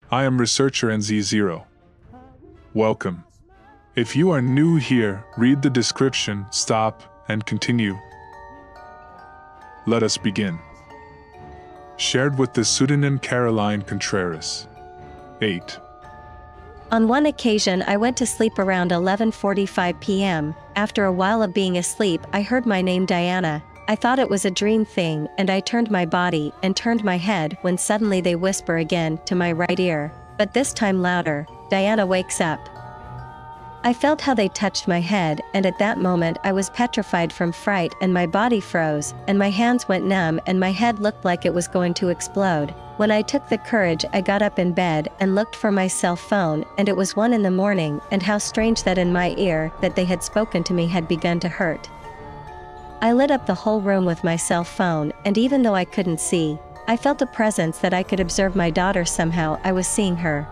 I am researcher NZ0. Welcome. If you are new here, read the description, stop, and continue. Let us begin. Shared with the pseudonym Caroline Contreras. 8. On one occasion I went to sleep around 11:45 p.m. After a while of being asleep I heard my name Diana. I thought it was a dream thing and I turned my body and turned my head when suddenly they whisper again to my right ear, but this time louder, "Diana wakes up." I felt how they touched my head, and at that moment I was petrified from fright and my body froze, and my hands went numb and my head looked like it was going to explode. When I took the courage I got up in bed and looked for my cell phone, and it was 1 in the morning, and how strange that in my ear that they had spoken to me had begun to hurt. I lit up the whole room with my cell phone, and even though I couldn't see, I felt a presence that I could observe my daughter somehow. I was seeing her.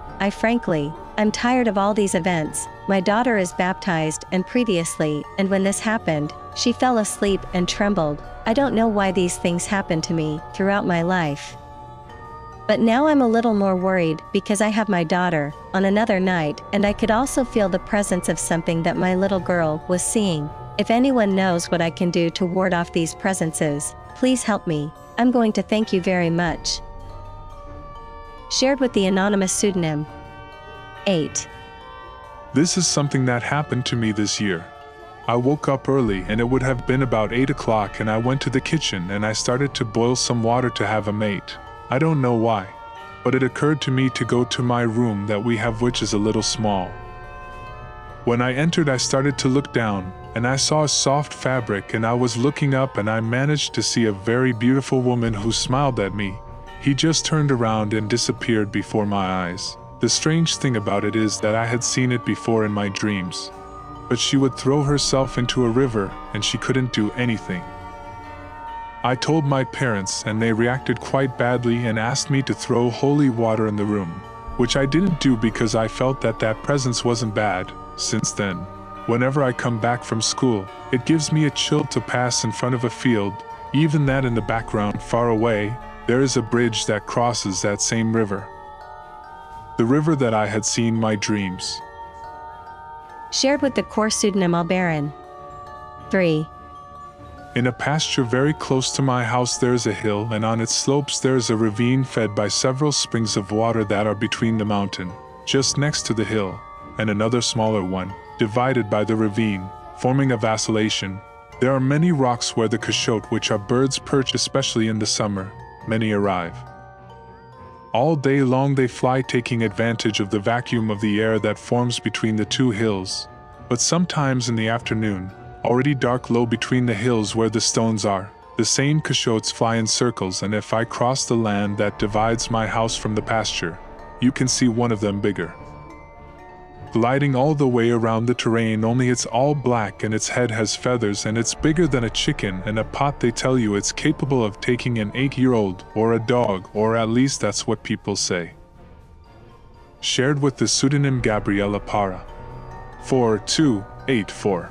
I'm tired of all these events. My daughter is baptized and previously, and when this happened, she fell asleep and trembled. I don't know why these things happen to me throughout my life. But now I'm a little more worried because I have my daughter on another night, and I could also feel the presence of something that my little girl was seeing. If anyone knows what I can do to ward off these presences, please help me. I'm going to thank you very much. Shared with the anonymous pseudonym. 8. This is something that happened to me this year. I woke up early and it would have been about 8 o'clock, and I went to the kitchen and I started to boil some water to have a mate. I don't know why, but it occurred to me to go to my room that we have, which is a little small. When I entered I started to look down, and I saw a soft fabric, and I was looking up and I managed to see a very beautiful woman who smiled at me. He just turned around and disappeared before my eyes. The strange thing about it is that I had seen it before in my dreams. But she would throw herself into a river and she couldn't do anything. I told my parents and they reacted quite badly and asked me to throw holy water in the room, which I didn't do because I felt that that presence wasn't bad. Since then, whenever I come back from school, it gives me a chill to pass in front of a field, even that in the background far away, there is a bridge that crosses that same river. The river that I had seen in my dreams. Shared with the core pseudonym Albaran. 3. In a pasture very close to my house there is a hill, and on its slopes there is a ravine fed by several springs of water that are between the mountain, just next to the hill, and another smaller one, divided by the ravine, forming a vacillation. There are many rocks where the cochote, which are birds, perch, especially in the summer. Many arrive. All day long they fly, taking advantage of the vacuum of the air that forms between the two hills. But sometimes in the afternoon, already dark low between the hills where the stones are, the same cochotes fly in circles, and if I cross the land that divides my house from the pasture, you can see one of them bigger, gliding all the way around the terrain, only it's all black and its head has feathers and it's bigger than a chicken in a pot. They tell you it's capable of taking an 8-year-old or a dog, or at least that's what people say. Shared with the pseudonym Gabriela Para. 4284.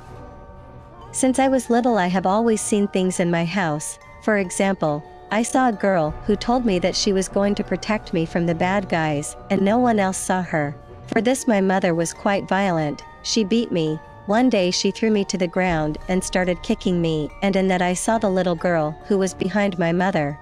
Since I was little I have always seen things in my house. For example, I saw a girl who told me that she was going to protect me from the bad guys, and no one else saw her. For this my mother was quite violent. She beat me. One day she threw me to the ground and started kicking me, and in that I saw the little girl who was behind my mother.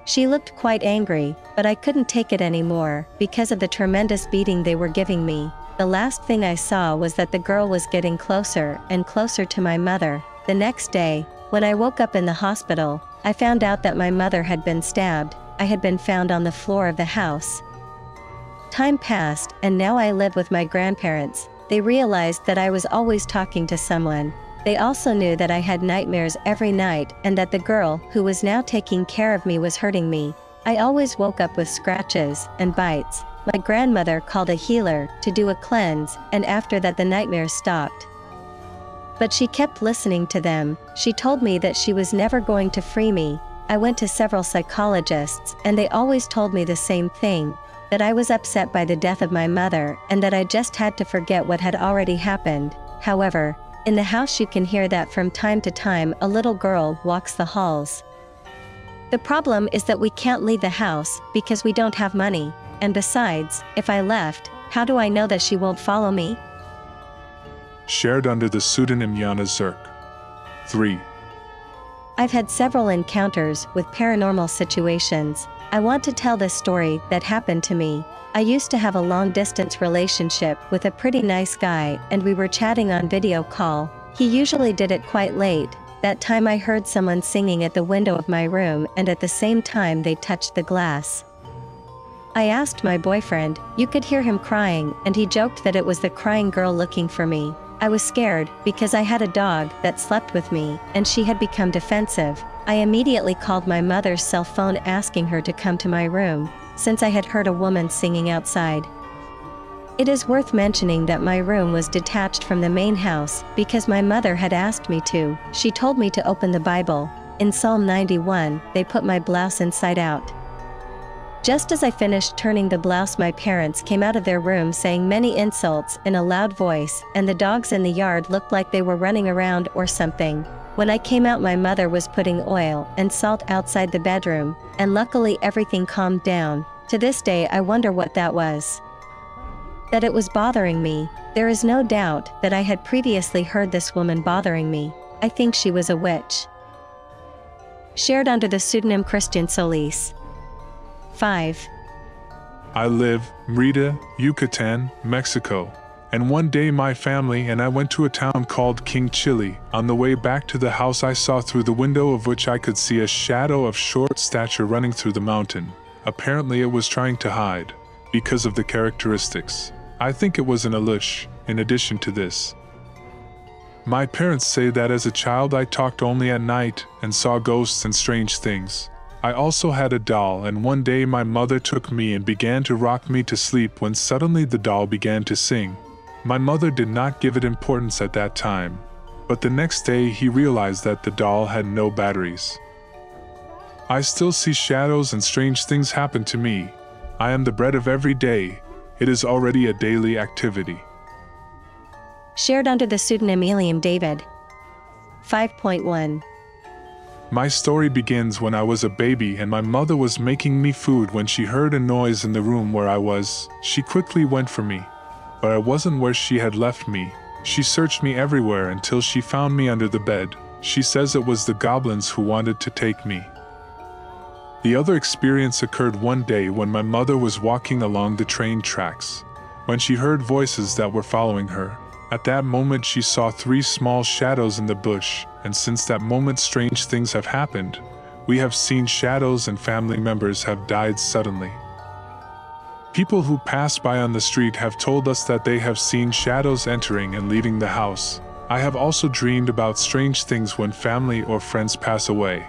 She looked quite angry, but I couldn't take it anymore because of the tremendous beating they were giving me. The last thing I saw was that the girl was getting closer and closer to my mother. The next day, when I woke up in the hospital, I found out that my mother had been stabbed. I had been found on the floor of the house. Time passed, and now I live with my grandparents. They realized that I was always talking to someone. They also knew that I had nightmares every night and that the girl who was now taking care of me was hurting me. I always woke up with scratches and bites. My grandmother called a healer to do a cleanse, and after that the nightmares stopped. But she kept listening to them. She told me that she was never going to free me. I went to several psychologists and they always told me the same thing, that I was upset by the death of my mother and that I just had to forget what had already happened. However, in the house you can hear that from time to time a little girl walks the halls. The problem is that we can't leave the house because we don't have money. and besides, if I left, how do I know that she won't follow me? Shared under the pseudonym Yana Zirk. 3. I've had several encounters with paranormal situations. I want to tell this story that happened to me. I used to have a long-distance relationship with a pretty nice guy, and we were chatting on video call. He usually did it quite late. That time I heard someone singing at the window of my room, and at the same time they touched the glass. I asked my boyfriend, you could hear him crying, and he joked that it was the crying girl looking for me. I was scared, because I had a dog that slept with me, and she had become defensive. I immediately called my mother's cell phone asking her to come to my room, since I had heard a woman singing outside. It is worth mentioning that my room was detached from the main house, because my mother had asked me to. She told me to open the Bible. In Psalm 91, they put my blouse inside out. Just as I finished turning the blouse, my parents came out of their room saying many insults in a loud voice, and the dogs in the yard looked like they were running around or something. When I came out, my mother was putting oil and salt outside the bedroom, and luckily everything calmed down. To this day I wonder what that was. That it was bothering me. There is no doubt that I had previously heard this woman bothering me. I think she was a witch. Shared under the pseudonym Christian Solis. 5. I live, Mérida, Yucatan, Mexico. And one day my family and I went to a town called King Chile. On the way back to the house I saw through the window of which I could see a shadow of short stature running through the mountain. Apparently it was trying to hide, because of the characteristics. I think it was an alush. In addition to this, my parents say that as a child I talked only at night and saw ghosts and strange things. I also had a doll, and one day my mother took me and began to rock me to sleep when suddenly the doll began to sing. My mother did not give it importance at that time, but the next day he realized that the doll had no batteries. I still see shadows and strange things happen to me. I am the bread of every day. It is already a daily activity. Shared under the pseudonym Eliam David. 5.1. My story begins when I was a baby and my mother was making me food when she heard a noise in the room where I was. She quickly went for me, but I wasn't where she had left me. She searched me everywhere until she found me under the bed. She says it was the goblins who wanted to take me. The other experience occurred one day when my mother was walking along the train tracks, when she heard voices that were following her. At that moment she saw 3 small shadows in the bush, and since that moment strange things have happened. We have seen shadows and family members have died suddenly. People who pass by on the street have told us that they have seen shadows entering and leaving the house. I have also dreamed about strange things when family or friends pass away.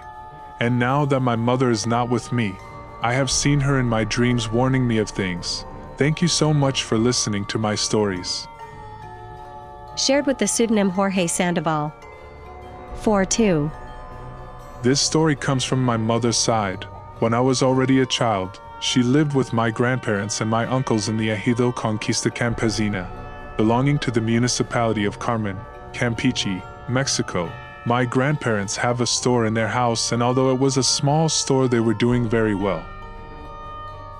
And now that my mother is not with me, I have seen her in my dreams warning me of things. Thank you so much for listening to my stories. Shared with the pseudonym Jorge Sandoval. 4.2. This story comes from my mother's side. When I was already a child, she lived with my grandparents and my uncles in the Ejido Conquista Campesina, belonging to the municipality of Carmen, Campeche, Mexico. My grandparents have a store in their house, and although it was a small store, they were doing very well.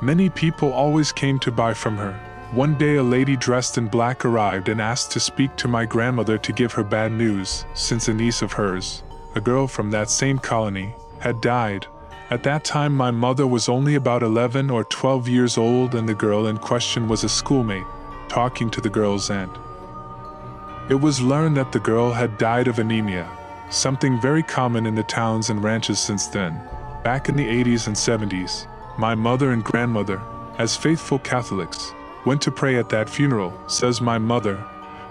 Many people always came to buy from her. One day a lady dressed in black arrived and asked to speak to my grandmother to give her bad news, since a niece of hers, a girl from that same colony, had died. At that time my mother was only about 11 or 12 years old, and the girl in question was a schoolmate, talking to the girl's aunt. It was learned that the girl had died of anemia, something very common in the towns and ranches since then. Back in the 80s and 70s, my mother and grandmother, as faithful Catholics, went to pray at that funeral, says my mother,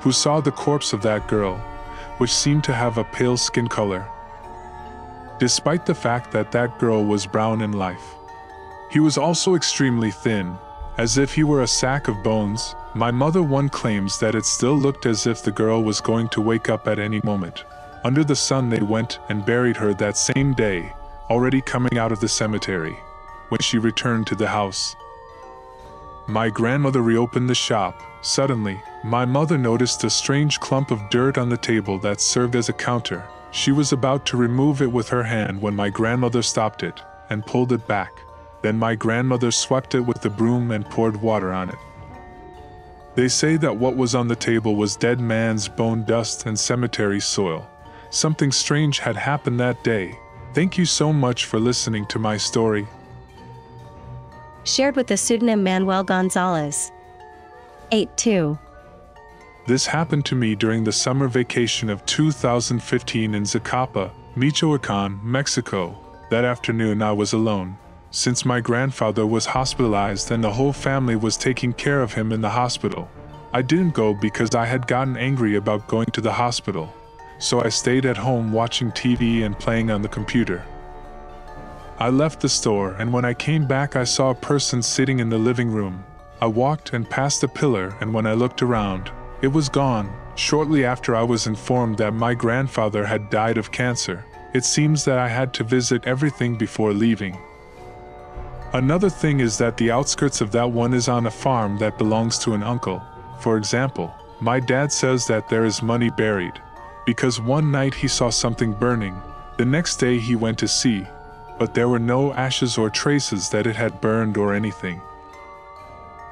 who saw the corpse of that girl, which seemed to have a pale skin color, despite the fact that that girl was brown in life. He was also extremely thin, as if he were a sack of bones. My mother one claims that it still looked as if the girl was going to wake up at any moment. Under the sun they went and buried her that same day, already coming out of the cemetery, when she returned to the house. My grandmother reopened the shop. Suddenly, my mother noticed a strange clump of dirt on the table that served as a counter. She was about to remove it with her hand when my grandmother stopped it and pulled it back. Then my grandmother swept it with a broom and poured water on it. They say that what was on the table was dead man's bone dust and cemetery soil. Something strange had happened that day. Thank you so much for listening to my story. Shared with the pseudonym Manuel Gonzalez. 8-2. This happened to me during the summer vacation of 2015 in Zacapa, Michoacán, Mexico. That afternoon I was alone, since my grandfather was hospitalized and the whole family was taking care of him in the hospital. I didn't go because I had gotten angry about going to the hospital, so I stayed at home watching TV and playing on the computer. I left the store, and when I came back I saw a person sitting in the living room. I walked and passed a pillar, and when I looked around, it was gone. Shortly after I was informed that my grandfather had died of cancer. It seems that I had to visit everything before leaving. Another thing is that the outskirts of that one is on a farm that belongs to an uncle. For example, my dad says that there is money buried, because one night he saw something burning. The next day he went to see, but there were no ashes or traces that it had burned or anything.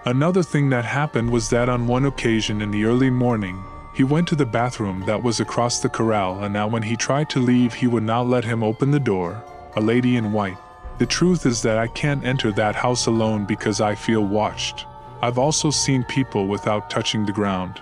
Another thing that happened was that on one occasion in the early morning, he went to the bathroom that was across the corral, and now when he tried to leave he would not let him open the door, a lady in white. The truth is that I can't enter that house alone because I feel watched. I've also seen people without touching the ground.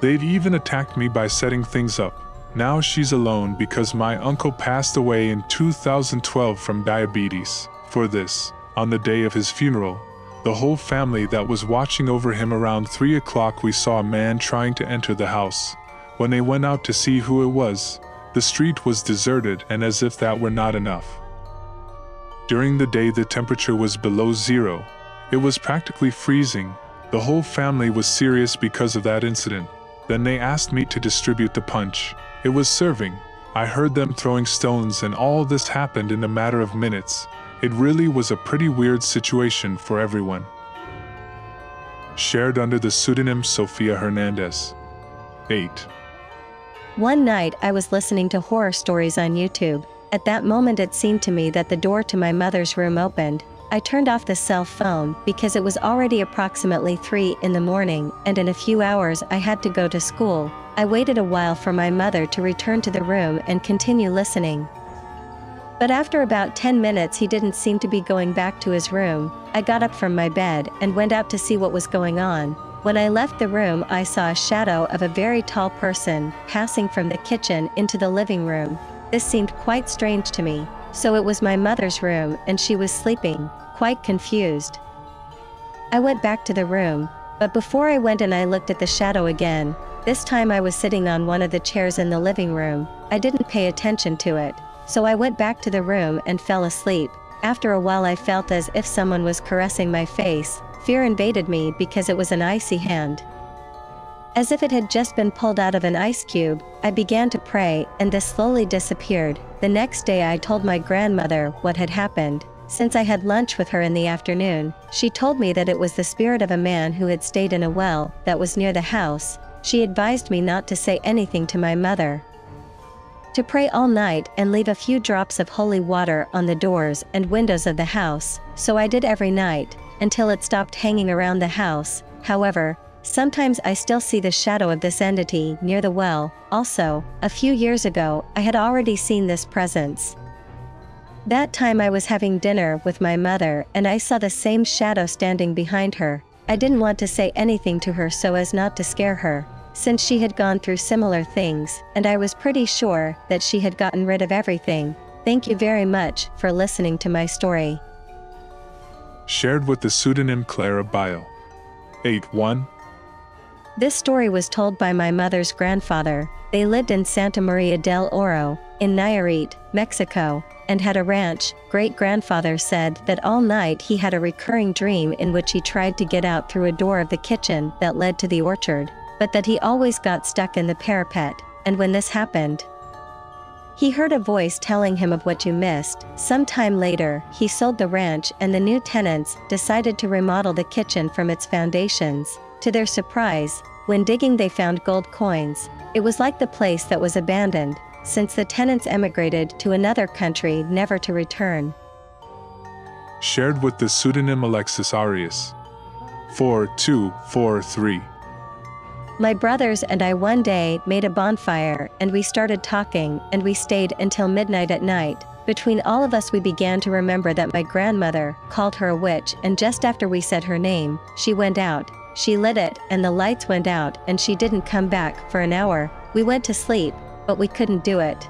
They've even attacked me by setting things up. Now she's alone because my uncle passed away in 2012 from diabetes. For this, on the day of his funeral, the whole family that was watching over him around 3 o'clock, we saw a man trying to enter the house. When they went out to see who it was, the street was deserted, and as if that were not enough. During the day the temperature was below zero. It was practically freezing. The whole family was serious because of that incident. Then they asked me to distribute the punch. It was serving. I heard them throwing stones, and all this happened in a matter of minutes. It really was a pretty weird situation for everyone. Shared under the pseudonym Sofia Hernandez. 8. One night I was listening to horror stories on YouTube. At that moment it seemed to me that the door to my mother's room opened. I turned off the cell phone because it was already approximately 3 in the morning, and in a few hours I had to go to school. I waited a while for my mother to return to the room and continue listening. But after about 10 minutes he didn't seem to be going back to his room. I got up from my bed and went out to see what was going on. When I left the room I saw a shadow of a very tall person passing from the kitchen into the living room. This seemed quite strange to me. So it was my mother's room and she was sleeping, quite confused. I went back to the room, but before I went in I looked at the shadow again. This time I was sitting on one of the chairs in the living room. I didn't pay attention to it. So I went back to the room and fell asleep. After a while I felt as if someone was caressing my face. Fear invaded me because it was an icy hand. As if it had just been pulled out of an ice cube, I began to pray, and this slowly disappeared. The next day I told my grandmother what had happened. Since I had lunch with her in the afternoon, she told me that it was the spirit of a man who had stayed in a well that was near the house. She advised me not to say anything to my mother, to pray all night and leave a few drops of holy water on the doors and windows of the house. So I did every night, until it stopped hanging around the house. However, sometimes I still see the shadow of this entity near the well. Also, a few years ago, I had already seen this presence. That time I was having dinner with my mother and I saw the same shadow standing behind her. I didn't want to say anything to her so as not to scare her, since she had gone through similar things, and I was pretty sure that she had gotten rid of everything. Thank you very much for listening to my story. Shared with the pseudonym Clara Bio. 8-1. This story was told by my mother's grandfather. They lived in Santa Maria del Oro, in Nayarit, Mexico, and had a ranch. Great-grandfather said that all night he had a recurring dream in which he tried to get out through a door of the kitchen that led to the orchard, but that he always got stuck in the parapet, and when this happened, he heard a voice telling him of what you missed. Some time later, he sold the ranch and the new tenants decided to remodel the kitchen from its foundations. To their surprise, when digging they found gold coins. It was like the place that was abandoned, since the tenants emigrated to another country never to return. shared with the pseudonym Alexis Arias. 4243. My brothers and I one day made a bonfire and we started talking and we stayed until midnight at night. Between all of us we began to remember that my grandmother called her a witch, and just after we said her name, she went out. She lit it and the lights went out and she didn't come back for an hour. We went to sleep, but we couldn't do it.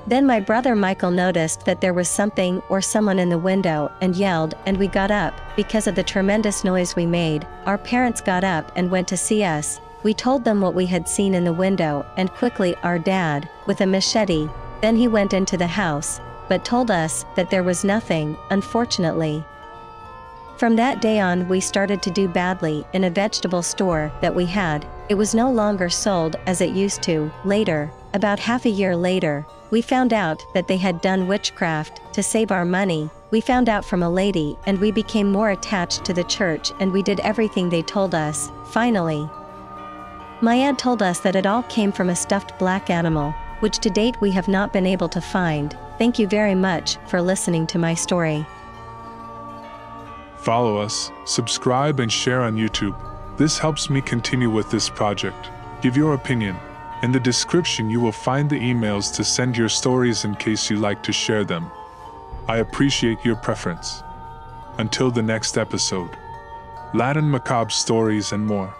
Then my brother Michael noticed that there was something or someone in the window and yelled, and we got up because of the tremendous noise we made. Our parents got up and went to see us. We told them what we had seen in the window, and quickly our dad, with a machete, then he went into the house, but told us that there was nothing, unfortunately. From that day on we started to do badly in a vegetable store that we had. It was no longer sold as it used to. Later, about half a year later, we found out that they had done witchcraft to save our money. We found out from a lady and we became more attached to the church and we did everything they told us. Finally, my aunt told us that it all came from a stuffed black animal, which to date we have not been able to find. Thank you very much for listening to my story. Follow us, subscribe and share on YouTube. This helps me continue with this project. Give your opinion. In the description you will find the emails to send your stories in case you like to share them. I appreciate your preference. Until the next episode. Latin macabre stories and more.